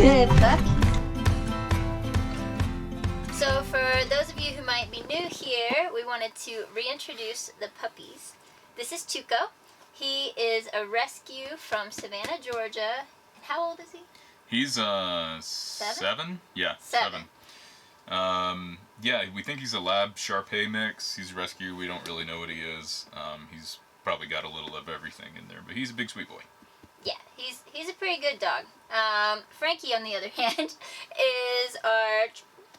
Puppies. So for those of you who might be new here, we wanted to reintroduce the puppies. This is Tuco. He is a rescue from Savannah, Georgia. How old is he? He's seven? Yeah, Seven. Yeah, we think he's a lab Shar-Pei mix. He's a rescue. We don't really know what he is. He's probably got a little of everything in there, but he's a big sweet boy. Yeah, he's a pretty good dog. Frankie, on the other hand, is our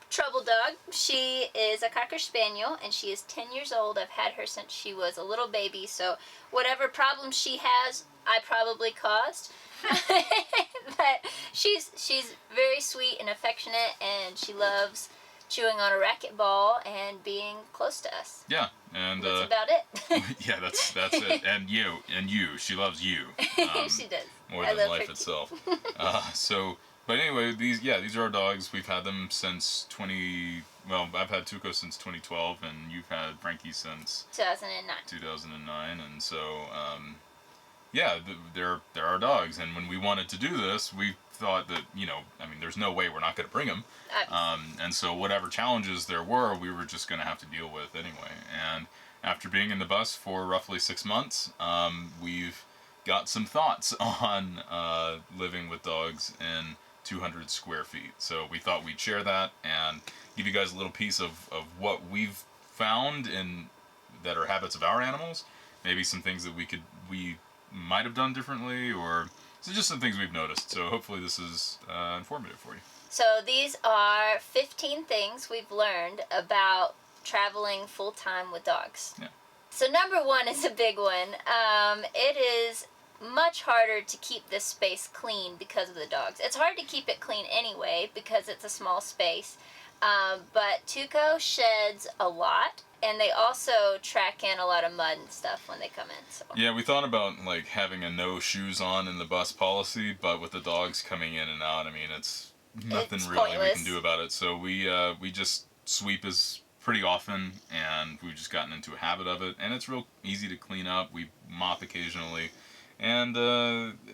trouble dog. She is a Cocker Spaniel, and she is 10 years old. I've had her since she was a little baby, so whatever problems she has, I probably caused. But she's very sweet and affectionate, and she loves chewing on a racquetball and being close to us. Yeah, and that's about it. Yeah, that's it. And you, she loves you. She does. More than life itself. But anyway, these are our dogs. We've had them since Well, I've had Tuco since 2012, and you've had Frankie since 2009. 2009, and so yeah, they're our dogs. And when we wanted to do this, we thought that there's no way we're not going to bring them. And so whatever challenges there were, we were just going to have to deal with anyway. And after being in the bus for roughly 6 months, we've got some thoughts on living with dogs in 200 square feet. So we thought we'd share that and give you guys a little piece of what we've found that are habits of our animals. Maybe some things that we might have done differently, or just some things we've noticed. So hopefully this is informative for you. So these are 15 things we've learned about traveling full-time with dogs. Yeah. So number one is a big one. It is much harder to keep this space clean because of the dogs. It's hard to keep it clean anyway because it's a small space. But Tuco sheds a lot, and they also track in a lot of mud and stuff when they come in. So. Yeah, we thought about having a no shoes on in the bus policy, but with the dogs coming in and out, it's nothing it's really pointless. We can do about it. So we just sweep pretty often, and we've just gotten into a habit of it, and it's real easy to clean up. We mop occasionally. And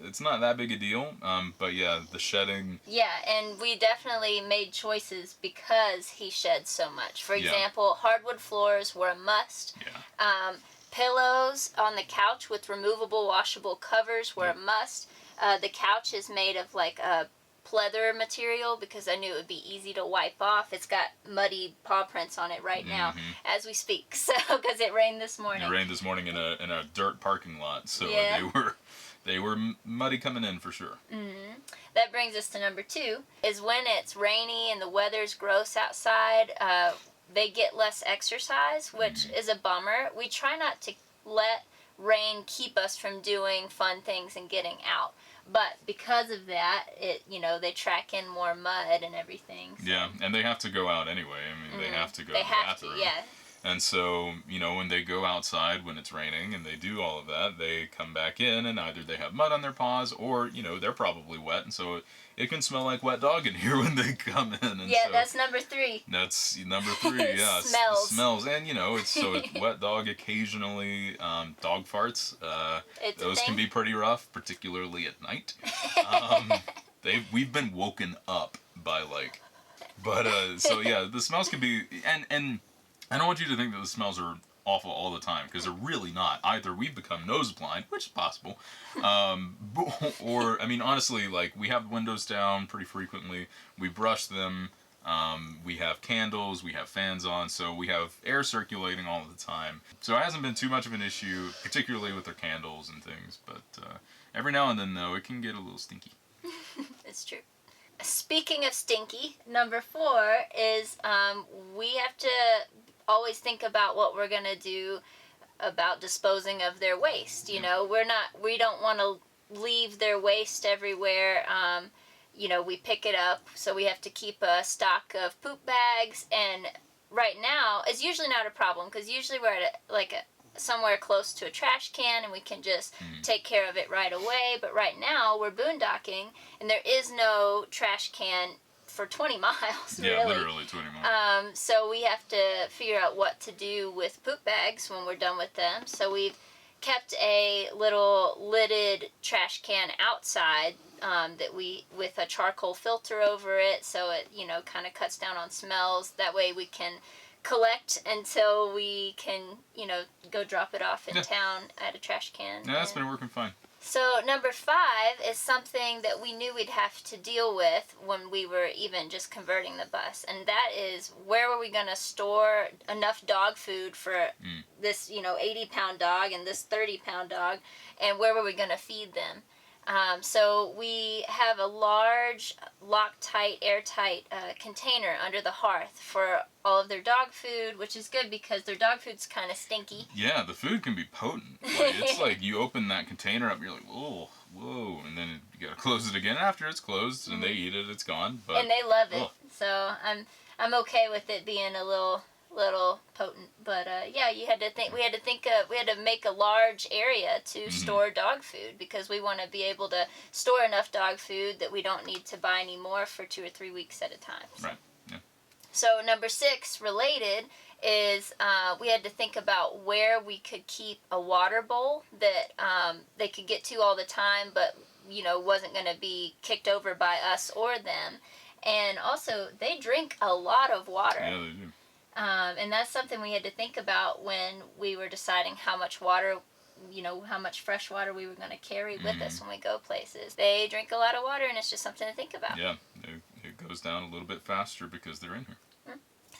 it's not that big a deal, but yeah, the shedding... Yeah, and we definitely made choices because he sheds so much. For example, hardwood floors were a must. Yeah. Pillows on the couch with removable, washable covers were a must. The couch is made of a pleather material because I knew it would be easy to wipe off. It's got muddy paw prints on it right now as we speak. So because it rained this morning. It rained this morning in a dirt parking lot, so they were muddy coming in for sure. Mm-hmm. That brings us to number 2, is when it's rainy and the weather's gross outside, they get less exercise, which is a bummer. We try not to let rain keep us from doing fun things and getting out. But because of that, they track in more mud and everything. So. Yeah, and they have to go out anyway. They have to go to the bathroom. Yeah. And so, when they go outside when it's raining and they do all of that, they come back in and either they have mud on their paws or, they're probably wet. And so it can smell like wet dog in here when they come in. And so that's number 3. That's number 3, yeah. Smells. And, it's wet dog occasionally, dog farts. Those can be pretty rough, particularly at night. We've been woken up by so yeah, the smells can be, and I don't want you to think that the smells are awful all the time, because they're really not. Either we've become nose blind, which is possible, or, honestly, we have windows down pretty frequently. We brush them. We have candles. We have fans on, so we have air circulating all the time. So it hasn't been too much of an issue, particularly with our candles and things, but every now and then, though, it can get a little stinky. It's true. Speaking of stinky, number 4 is we have to always think about what we're going to do about disposing of their waste. We don't want to leave their waste everywhere. We pick it up, so we have to keep a stock of poop bags, and right now it's usually not a problem because usually we're at somewhere close to a trash can and we can just take care of it right away. But right now we're boondocking and there is no trash can for 20 miles, yeah, really. Literally 20 miles. So we have to figure out what to do with poop bags when we're done with them. So we've kept a little lidded trash can outside that we with a charcoal filter over it, so it kind of cuts down on smells. That way we can collect until we can go drop it off in town at a trash can. Yeah, that's been working fine. So number 5 is something that we knew we'd have to deal with when we were even just converting the bus, and that is, where were we going to store enough dog food for this 80-pound dog and this 30-pound dog, and where were we going to feed them? So we have a large, Loctite, airtight container under the hearth for all of their dog food, which is good because their dog food's kind of stinky. Yeah, the food can be potent. It's like you open that container up, you're like, whoa, and then you gotta close it again after it's closed, and they eat it, it's gone. But, and they love it, so I'm okay with it being a little potent, but we had to make a large area to store dog food, because we want to be able to store enough dog food that we don't need to buy any more for 2 or 3 weeks at a time. Right. Yeah. So number 6 related is we had to think about where we could keep a water bowl that they could get to all the time, but wasn't going to be kicked over by us or them. And also, they drink a lot of water. Yeah, they do. And that's something we had to think about when we were deciding how much water, how much fresh water we were going to carry with us when we go places. They drink a lot of water, and it's just something to think about. Yeah, it goes down a little bit faster because they're in here.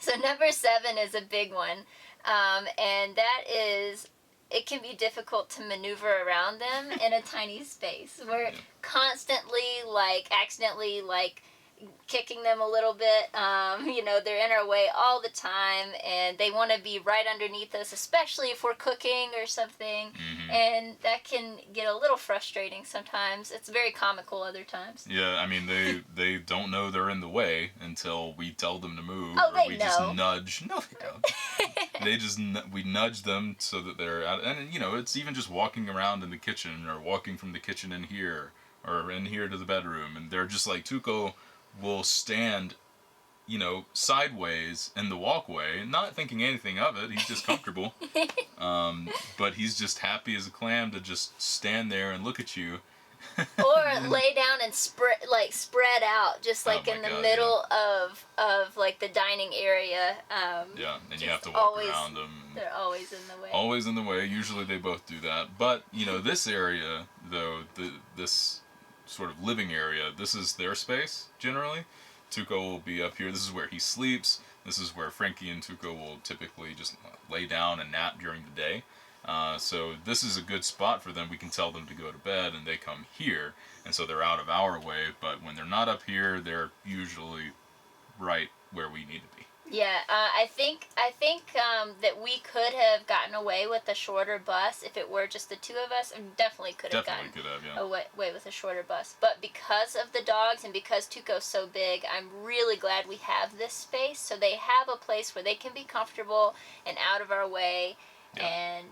So number 7 is a big one, and that is, it can be difficult to maneuver around them in a tiny space. We're constantly, accidentally, kicking them a little bit. They're in our way all the time, and they want to be right underneath us, especially if we're cooking or something. And that can get a little frustrating sometimes. It's very comical other times. Yeah, I mean, they don't know they're in the way until we tell them to move. Oh, or we just nudge. No, they don't. We nudge them so that they're out. And it's even just walking around in the kitchen, or walking from the kitchen in here, or in here to the bedroom, and they're just like, Tuco will stand, sideways in the walkway, not thinking anything of it. He's just comfortable. But he's just happy as a clam to just stand there and look at you. Or lay down and spread out, just in the middle of the dining area. And you have to walk around them. They're always in the way. Always in the way. Usually they both do that. But, this area, though, this sort of living area, this is their space generally. Tuco will be up here. This is where he sleeps. This is where Frankie and Tuco will typically just lay down and nap during the day. So this is a good spot for them. We can tell them to go to bed, and they come here, and so they're out of our way. But when they're not up here, they're usually right where we need to be. Yeah, I think that we could have gotten away with a shorter bus if it were just the two of us. Definitely could have away with a shorter bus. But because of the dogs and because Tuco's so big, I'm really glad we have this space. So they have a place where they can be comfortable and out of our way. Yeah. And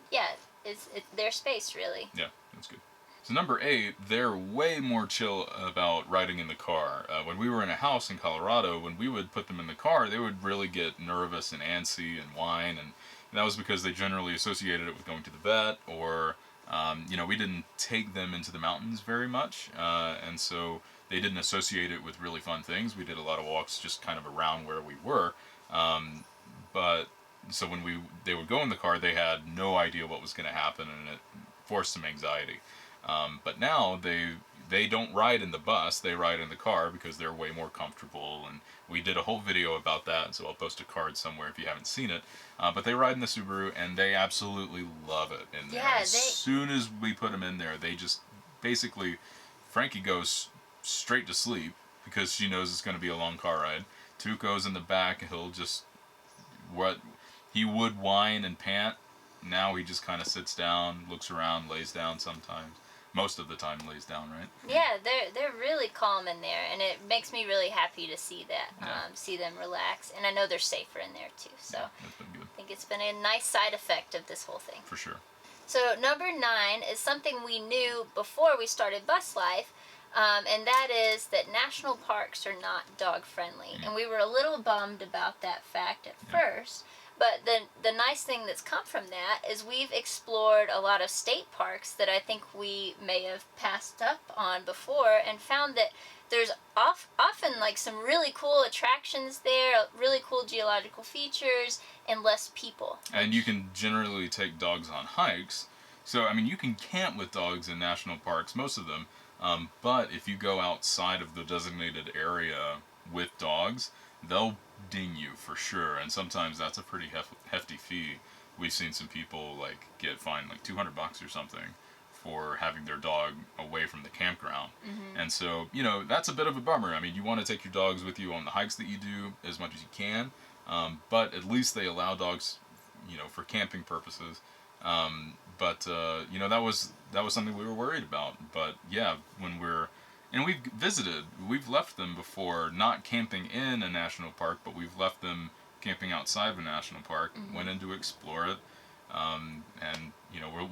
it's their space, really. Yeah, that's good. So number 8, they're way more chill about riding in the car. When we were in a house in Colorado, when we would put them in the car, they would really get nervous and antsy and whine, and that was because they generally associated it with going to the vet, or we didn't take them into the mountains very much, and so they didn't associate it with really fun things. We did a lot of walks just kind of around where we were, but so when they would go in the car, they had no idea what was going to happen, and it forced some anxiety. But now they don't ride in the bus, they ride in the car because they're way more comfortable, and we did a whole video about that, so I'll post a card somewhere if you haven't seen it. But they ride in the Subaru, and they absolutely love it in there. Yeah, as soon as we put them in there, they just, basically, Frankie goes straight to sleep because she knows it's going to be a long car ride. Tuco's in the back, he'll just, he would whine and pant. Now he just kind of sits down, looks around, lays down sometimes. Most of the time lays down, right? Yeah, they're really calm in there, and it makes me really happy to see that, see them relax, and I know they're safer in there too. So that's been good. I think it's been a nice side effect of this whole thing. For sure. So number 9 is something we knew before we started Bus Life, and that is that national parks are not dog friendly, and we were a little bummed about that fact at first. But the nice thing that's come from that is we've explored a lot of state parks that I think we may have passed up on before, and found that there's often like some really cool attractions there, really cool geological features, and less people. And you can generally take dogs on hikes. So, I mean, you can camp with dogs in national parks, most of them. But if you go outside of the designated area with dogs, they'll ding you for sure. And sometimes that's a pretty hefty fee. We've seen some people like get fined like $200 or something for having their dog away from the campground. Mm-hmm. And so, that's a bit of a bummer. I mean, you want to take your dogs with you on the hikes that you do as much as you can. But at least they allow dogs, for camping purposes. That was something we were worried about. But yeah, and we've left them before, not camping in a national park, but we've left them camping outside of a national park, Mm-hmm. went in to explore it. And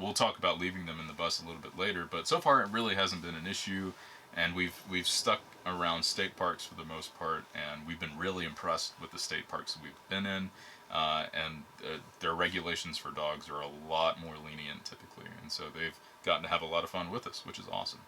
we'll talk about leaving them in the bus a little bit later, but so far it really hasn't been an issue, and we've stuck around state parks for the most part, and we've been really impressed with the state parks that we've been in, and their regulations for dogs are a lot more lenient typically, and so they've gotten to have a lot of fun with us, which is awesome.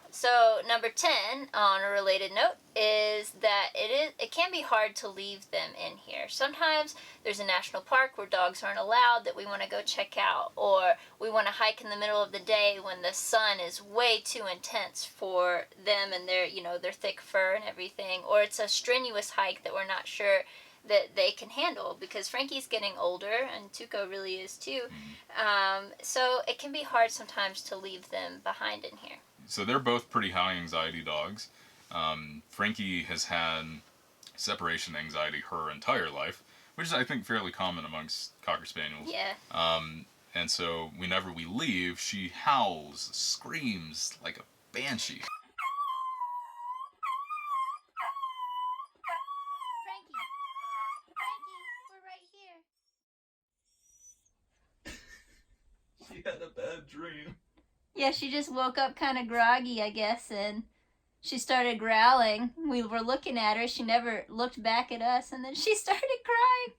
So number 10, on a related note, is that it can be hard to leave them in here. Sometimes there's a national park where dogs aren't allowed that we want to go check out, or we want to hike in the middle of the day when the sun is way too intense for them and their thick fur and everything, or it's a strenuous hike that we're not sure that they can handle, because Frankie's getting older and Tuco really is too. So it can be hard sometimes to leave them behind in here. So they're both pretty high anxiety dogs. Frankie has had separation anxiety her entire life, which is, I think, fairly common amongst Cocker Spaniels. Yeah. And so whenever we leave, she howls, screams like a banshee. Frankie, we're right here. She had a bad dream. Yeah, she just woke up kind of groggy, I guess, and she started growling. We were looking at her. She never looked back at us, and then she started crying.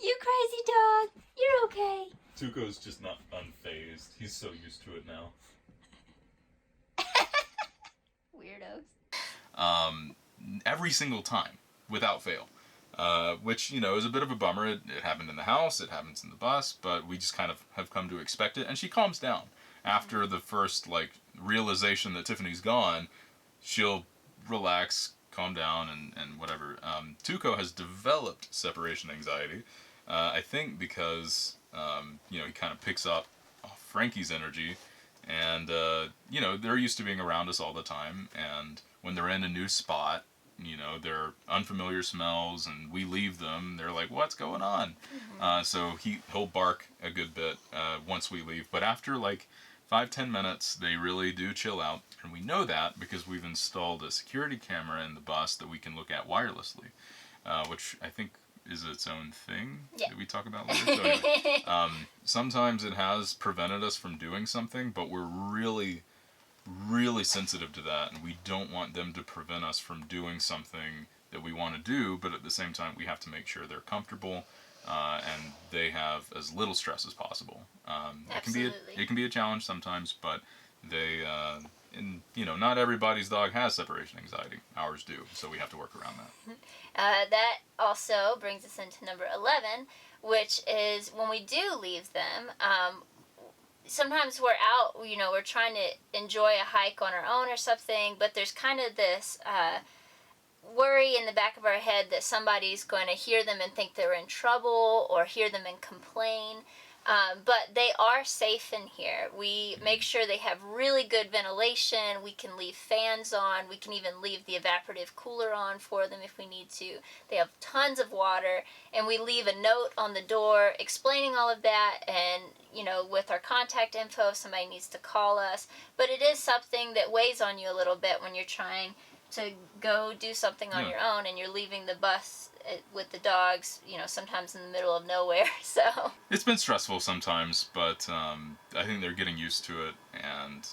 You crazy dog. You're okay. Tuco's just not unfazed. He's so used to it now. Weirdos. Every single time, without fail. Which, is a bit of a bummer. It happened in the house, it happens in the bus, but we just kind of have come to expect it, and she calms down. After the first, realization that Tiffany's gone, she'll relax, calm down, and whatever. Tuco has developed separation anxiety, I think because, he kind of picks up Frankie's energy, and, they're used to being around us all the time, and when they're in a new spot, they're unfamiliar smells, and we leave them, they're like, what's going on? Mm-hmm. So he'll bark a good bit once we leave, but after 5-10 minutes, they really do chill out, and we know that because we've installed a security camera in the bus that we can look at wirelessly, which I think is its own thing that we talk about later. So anyway, sometimes it has prevented us from doing something, but we're really, really sensitive to that, and we don't want them to prevent us from doing something that we want to do, but at the same time, we have to make sure they're comfortable. And they have as little stress as possible. It can be a challenge sometimes, but they, not everybody's dog has separation anxiety. Ours do, so we have to work around that. That also brings us into number 11, which is when we do leave them. Sometimes we're out, we're trying to enjoy a hike on our own or something, but there's kind of this worry in the back of our head that somebody's going to hear them and think they're in trouble, or hear them and complain. But they are safe in here. We make sure they have really good ventilation. We can leave fans on. We can even leave the evaporative cooler on for them if we need to. They have tons of water, and we leave a note on the door explaining all of that, and with our contact info if somebody needs to call us. But it is something that weighs on you a little bit when you're trying to go do something on your own, and you're leaving the bus with the dogs, sometimes in the middle of nowhere. So it's been stressful sometimes, but I think they're getting used to it, and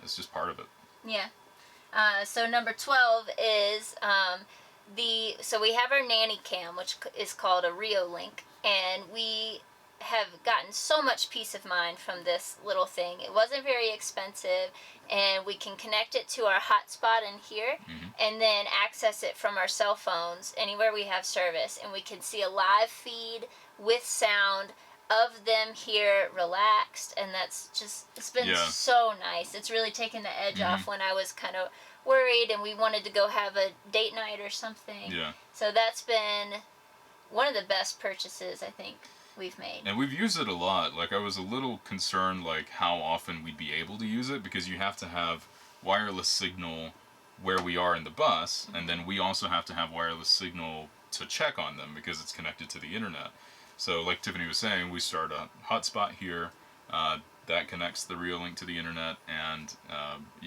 it's just part of it. Yeah. So number 12 is so we have our nanny cam, which is called a Rio Link, and we have gotten so much peace of mind from this little thing. It wasn't very expensive, and we can connect it to our hotspot in here, and then access it from our cell phones anywhere we have service, and we can see a live feed with sound of them here relaxed, and that's just, it's been so nice. It's really taken the edge off when I was kind of worried and we wanted to go have a date night or something. Yeah. So that's been one of the best purchases I think we've made. And we've used it a lot. Like, I was a little concerned, like, how often we'd be able to use it, because you have to have wireless signal where we are in the bus, and then we also have to have wireless signal to check on them because it's connected to the internet. So, like Tiffany was saying, we start a hotspot here that connects the Reolink to the internet, and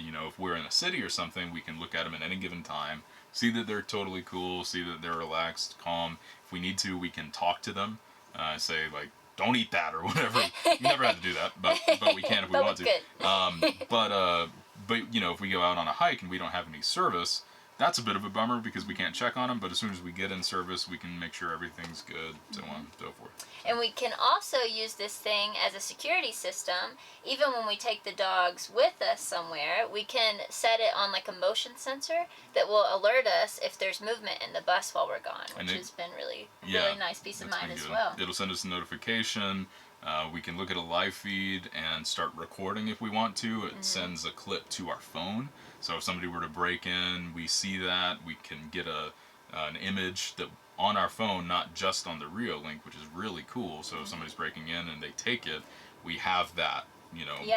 if we're in a city or something, we can look at them at any given time, see that they're totally cool, see that they're relaxed, calm. If we need to, we can talk to them, say, like, don't eat that or whatever. We never had to do that, but we can if we want to. But if we go out on a hike and we don't have any service, that's a bit of a bummer because we can't check on them. But as soon as we get in service, we can make sure everything's good, so on and so forth. And we can also use this thing as a security system. Even when we take the dogs with us somewhere, we can set it on like a motion sensor that will alert us if there's movement in the bus while we're gone, which has been really nice peace of mind as well. It'll send us a notification. We can look at a live feed and start recording if we want to. It sends a clip to our phone. So if somebody were to break in, we see that. We can get an image that on our phone, not just on the Reolink, which is really cool. So if somebody's breaking in and they take it, we have that,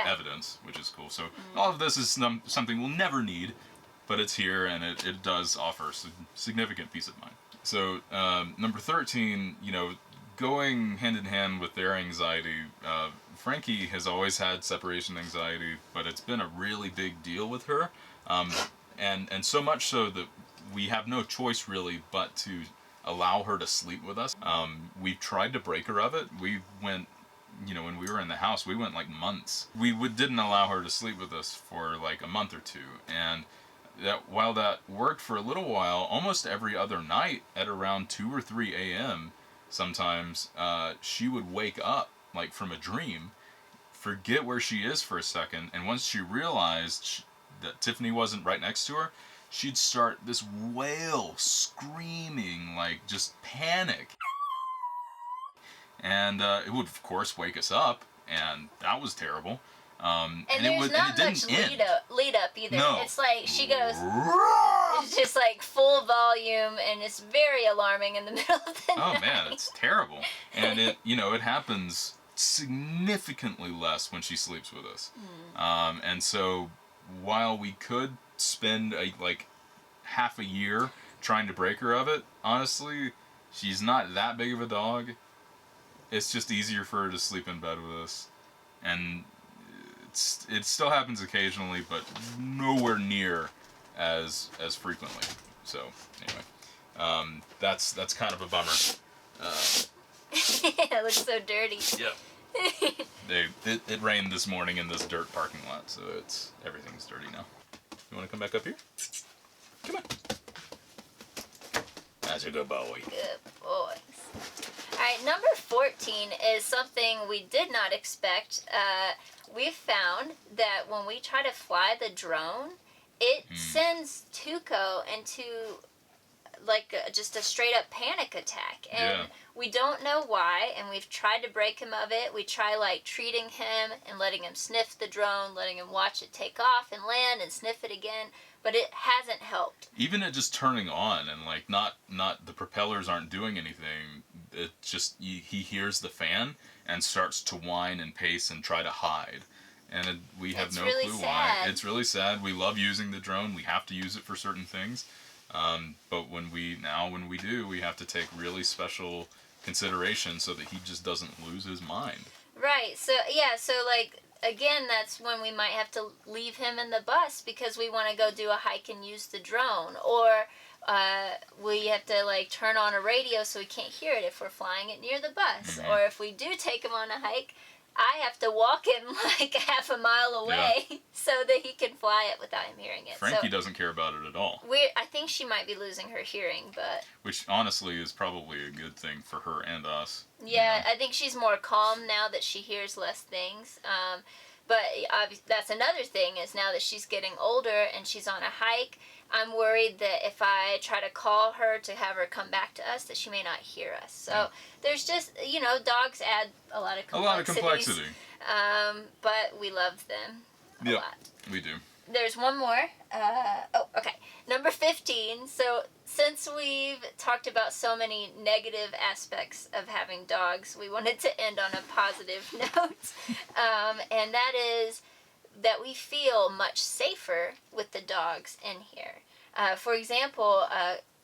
evidence, which is cool. So all of this is something we'll never need, but it's here, and it does offer significant peace of mind. So number 13, going hand in hand with their anxiety, Frankie has always had separation anxiety, but it's been a really big deal with her, and so much so that we have no choice really but to allow her to sleep with us. We've tried to break her of it. We went, when we were in the house, we went like months. We didn't allow her to sleep with us for like a month or two, and while that worked for a little while, almost every other night at around 2 or 3 a.m., sometimes she would wake up like from a dream, forget where she is for a second, and once she realized that Tiffany wasn't right next to her, she'd start this wail, screaming, like just panic. And it would, of course, wake us up, and that was terrible. And there's not much lead up either. No. It's like she goes, it's just like full volume, and it's very alarming in the middle of the night. Oh man, it's terrible. And it happens significantly less when she sleeps with us. And so while we could spend like half a year trying to break her of it, honestly, she's not that big of a dog. It's just easier for her to sleep in bed with us, and it still happens occasionally, but nowhere near as frequently. So anyway, that's kind of a bummer. It looks so dirty. Yep. It rained this morning in this dirt parking lot, so everything's dirty now. You want to come back up here? Come on. That's a good boy. Good boys. Alright, number 14 is something we did not expect. We found that when we try to fly the drone, it sends Tuco into like just a straight up panic attack, and we don't know why, and we've tried to break him of it. We try like treating him and letting him sniff the drone, letting him watch it take off and land and sniff it again, but it hasn't helped. Even it just turning on and like not the propellers aren't doing anything. It just he hears the fan and starts to whine and pace and try to hide, and we have no clue why. It's really sad. We love using the drone. We have to use it for certain things. But when we do, we have to take really special consideration so that he just doesn't lose his mind. Right. So like again, that's when we might have to leave him in the bus because we want to go do a hike and use the drone, or we have to like turn on a radio so we can't hear it if we're flying it near the bus, or if we do take him on a hike, I have to walk him like half a mile away so that he can fly it without him hearing it. Frankie doesn't care about it at all. I think she might be losing her hearing, but... Which, honestly, is probably a good thing for her and us. Yeah, I think she's more calm now that she hears less things. But that's another thing, is now that she's getting older and she's on a hike, I'm worried that if I try to call her to have her come back to us, that she may not hear us. So there's just, dogs add a lot of complexity. But we love them a lot. We do. There's one more. Okay. Number 15. So since we've talked about so many negative aspects of having dogs, we wanted to end on a positive note. And that is that we feel much safer with the dogs in here. For example,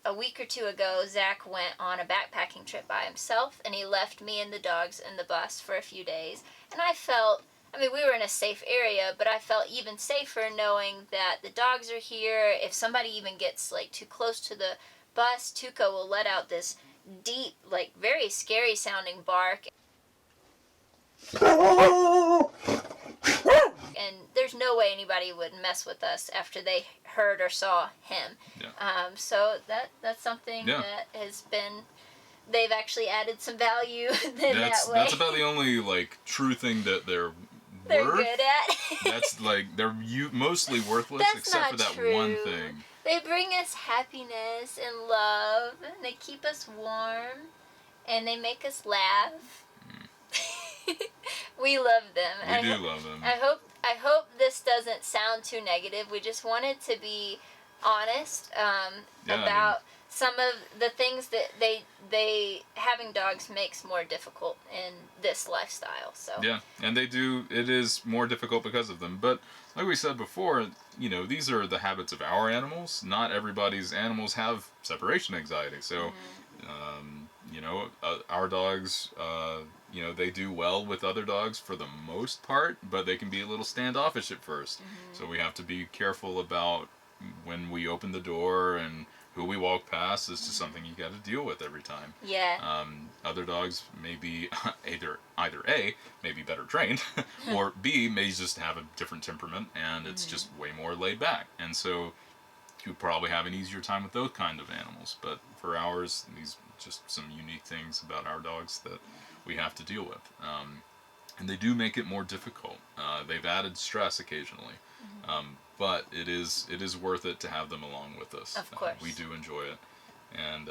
a week or two ago, Zach went on a backpacking trip by himself, and he left me and the dogs in the bus for a few days. And we were in a safe area, but I felt even safer knowing that the dogs are here. If somebody even gets too close to the bus, Tuco will let out this deep, very scary sounding bark. And there's no way anybody would mess with us after they heard or saw him. Yeah. So that's something that has been... They've actually added some value in that way. That's about the only true thing that they're good at. That's they're mostly worthless except for that one thing. They bring us happiness and love, and they keep us warm, and they make us laugh. We love them. We do love them. I hope this doesn't sound too negative. We just wanted to be honest about some of the things that they having dogs makes more difficult in this lifestyle. So and it is more difficult because of them. But like we said before, these are the habits of our animals. Not everybody's animals have separation anxiety. So our dogs they do well with other dogs for the most part, but they can be a little standoffish at first. So we have to be careful about when we open the door and who we walk past. Is just something you got to deal with every time. Yeah. Other dogs may be either A, may be better trained, or B, may just have a different temperament, and it's just way more laid back. And so you probably have an easier time with those kind of animals. But for ours, these just some unique things about our dogs that we have to deal with. And they do make it more difficult. They've added stress occasionally. But it is worth it to have them along with us. Of course. We do enjoy it. And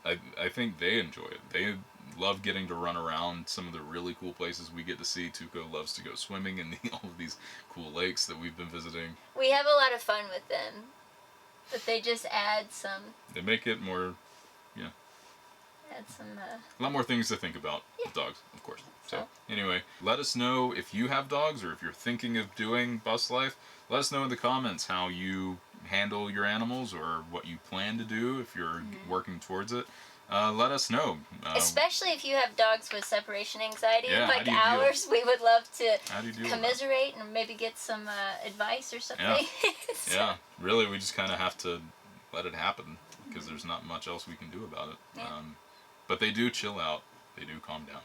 I think they enjoy it. They love getting to run around some of the really cool places we get to see. Tuco loves to go swimming in all of these cool lakes that we've been visiting. We have a lot of fun with them. But they just add some... They make it more... Add some... A lot more things to think about with dogs, of course. So, anyway, let us know if you have dogs or if you're thinking of doing bus life. Let us know in the comments how you handle your animals or what you plan to do if you're working towards it. Let us know. Especially if you have dogs with separation anxiety like how do you ours. We would love to commiserate and maybe get some advice or something. Yeah, really, we just kind of have to let it happen because there's not much else we can do about it. Yeah. But they do chill out. They do calm down.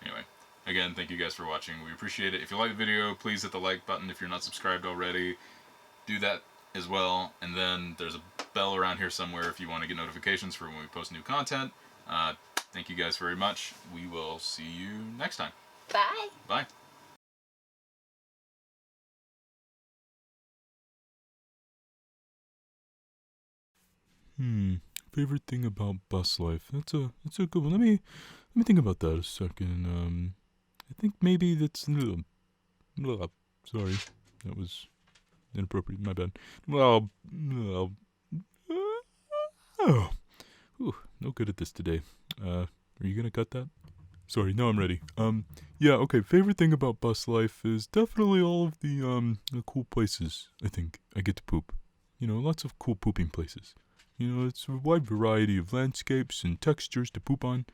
Anyway, again, thank you guys for watching. We appreciate it. If you like the video, please hit the like button. If you're not subscribed already, do that as well. And then there's a bell around here somewhere if you want to get notifications for when we post new content. Thank you guys very much. We will see you next time. Bye. Bye. Favorite thing about bus life? That's a good one. Let me think about that a second. I think maybe that's sorry, that was inappropriate. My bad. Oh, no good at this today. Are you gonna cut that? Sorry, now I'm ready. Yeah, okay. Favorite thing about bus life is definitely all of the cool places. I think I get to poop. Lots of cool pooping places. It's a wide variety of landscapes and textures to poop on.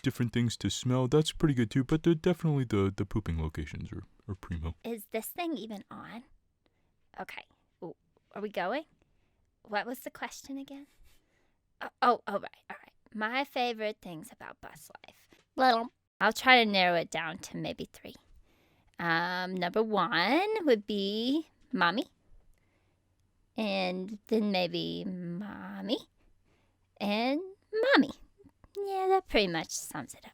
Different things to smell. That's pretty good too, but definitely the pooping locations are primo. Is this thing even on? Okay. Ooh, are we going? What was the question again? All right. My favorite things about bus life. I'll try to narrow it down to maybe 3. Number 1 would be mommy. And then maybe mommy. And mommy. Yeah, that pretty much sums it up.